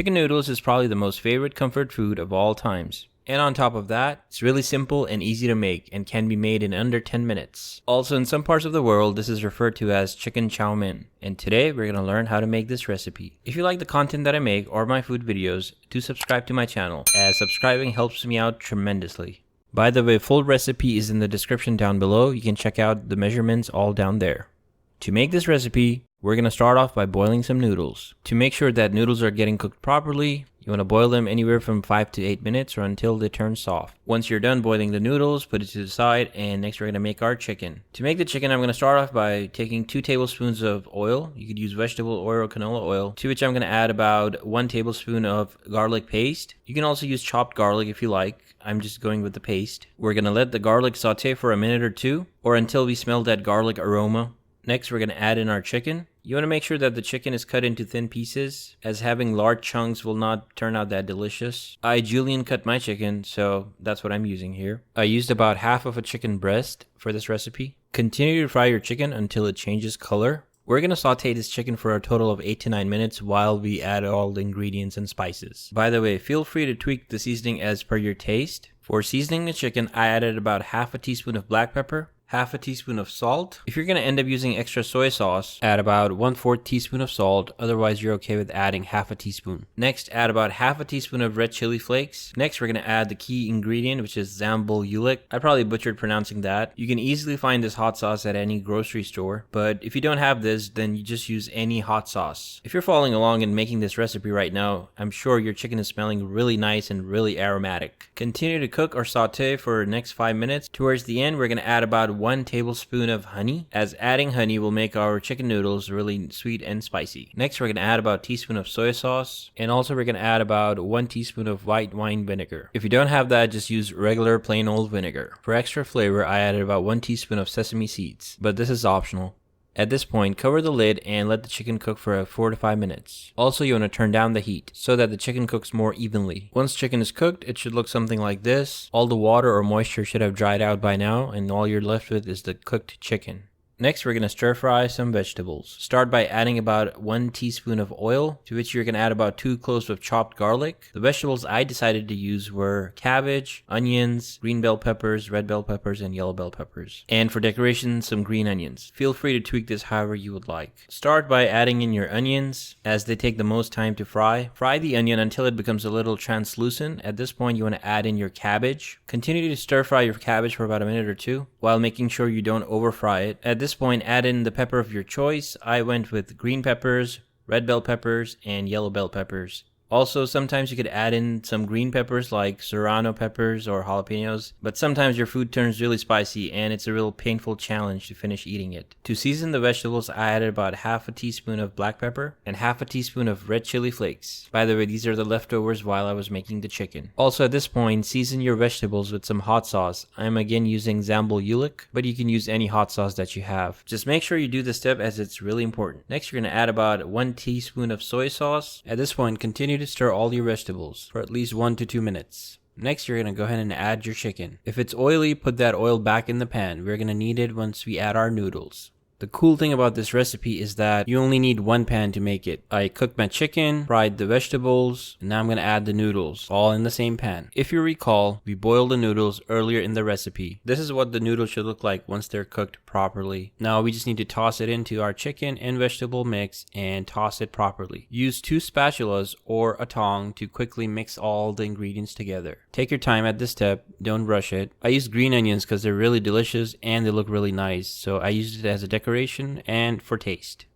Chicken noodles is probably the most favorite comfort food of all times. And on top of that, it's really simple and easy to make and can be made in under 10 minutes. Also, in some parts of the world, this is referred to as chicken chow mein. And today, we're going to learn how to make this recipe. If you like the content that I make or my food videos, do subscribe to my channel, as subscribing helps me out tremendously. By the way, full recipe is in the description down below. You can check out the measurements all down there. To make this recipe, we're going to start off by boiling some noodles. To make sure that noodles are getting cooked properly, you want to boil them anywhere from 5 to 8 minutes or until they turn soft. Once you're done boiling the noodles, put it to the side, and next we're going to make our chicken. To make the chicken, I'm going to start off by taking 2 tablespoons of oil. You could use vegetable oil or canola oil, to which I'm going to add about 1 tablespoon of garlic paste. You can also use chopped garlic if you like. I'm just going with the paste. We're going to let the garlic saute for a minute or two, or until we smell that garlic aroma. Next, we're going to add in our chicken. You want to make sure that the chicken is cut into thin pieces, as having large chunks will not turn out that delicious. I julienne cut my chicken, so that's what I'm using here. I used about half of a chicken breast for this recipe. Continue to fry your chicken until it changes color. We're going to saute this chicken for a total of 8 to 9 minutes while we add all the ingredients and spices. By the way, feel free to tweak the seasoning as per your taste. For seasoning the chicken, I added about half a teaspoon of black pepper, half a teaspoon of salt. If you're going to end up using extra soy sauce, add about 1/4 teaspoon of salt. Otherwise, you're okay with adding half a teaspoon. Next, add about half a teaspoon of red chili flakes. Next, we're going to add the key ingredient, which is Sambal oelek. I probably butchered pronouncing that. You can easily find this hot sauce at any grocery store, but if you don't have this, then you just use any hot sauce. If you're following along and making this recipe right now, I'm sure your chicken is smelling really nice and really aromatic. Continue to cook or saute for the next 5 minutes. Towards the end, we're going to add about 1 tablespoon of honey, as adding honey will make our chicken noodles really sweet and spicy. Next, we're going to add about a teaspoon of soy sauce, and also we're going to add about 1 teaspoon of white wine vinegar. If you don't have that, just use regular plain old vinegar. For extra flavor, I added about 1 teaspoon of sesame seeds, but this is optional. At this point, cover the lid and let the chicken cook for 4 to 5 minutes. Also, you want to turn down the heat so that the chicken cooks more evenly. Once chicken is cooked, it should look something like this. All the water or moisture should have dried out by now, and all you're left with is the cooked chicken. Next, we're going to stir fry some vegetables. Start by adding about 1 teaspoon of oil, to which you're going to add about 2 cloves of chopped garlic. The vegetables I decided to use were cabbage, onions, green bell peppers, red bell peppers, and yellow bell peppers. And for decoration, some green onions. Feel free to tweak this however you would like. Start by adding in your onions, as they take the most time to fry. Fry the onion until it becomes a little translucent. At this point, you want to add in your cabbage. Continue to stir fry your cabbage for about a minute or two, while making sure you don't over fry it. At this point, add in the pepper of your choice. I went with green peppers, red bell peppers, and yellow bell peppers. Also, sometimes you could add in some green peppers like serrano peppers or jalapenos, but sometimes your food turns really spicy and it's a real painful challenge to finish eating it. To season the vegetables, I added about half a teaspoon of black pepper and half a teaspoon of red chili flakes. By the way, these are the leftovers while I was making the chicken. Also, at this point, season your vegetables with some hot sauce. I'm again using Sambal oelek, but you can use any hot sauce that you have. Just make sure you do this step, as it's really important. Next, you're going to add about 1 teaspoon of soy sauce. At this point, continue to stir all your vegetables for at least 1 to 2 minutes. Next, you're going to go ahead and add your chicken. If it's oily, put that oil back in the pan. We're going to need it once we add our noodles. The cool thing about this recipe is that you only need 1 pan to make it. I cooked my chicken, fried the vegetables, and now I'm going to add the noodles, all in the same pan. If you recall, we boiled the noodles earlier in the recipe. This is what the noodles should look like once they're cooked properly. Now we just need to toss it into our chicken and vegetable mix and toss it properly. Use 2 spatulas or a tong to quickly mix all the ingredients together. Take your time at this step, don't rush it. I used green onions because they're really delicious and they look really nice, so I used it as a decoration and for taste.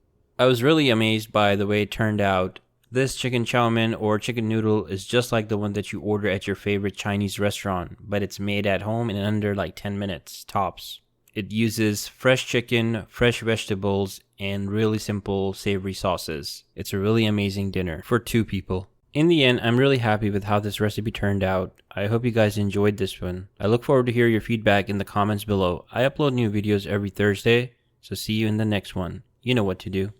I was really amazed by the way it turned out. This chicken chow mein or chicken noodle is just like the one that you order at your favorite Chinese restaurant, but it's made at home in under like 10 minutes tops. It uses fresh chicken, fresh vegetables, and really simple savory sauces. It's a really amazing dinner for 2 people. In the end, I'm really happy with how this recipe turned out. I hope you guys enjoyed this one. I look forward to hear your feedback in the comments below. I upload new videos every Thursday, so see you in the next one. You know what to do.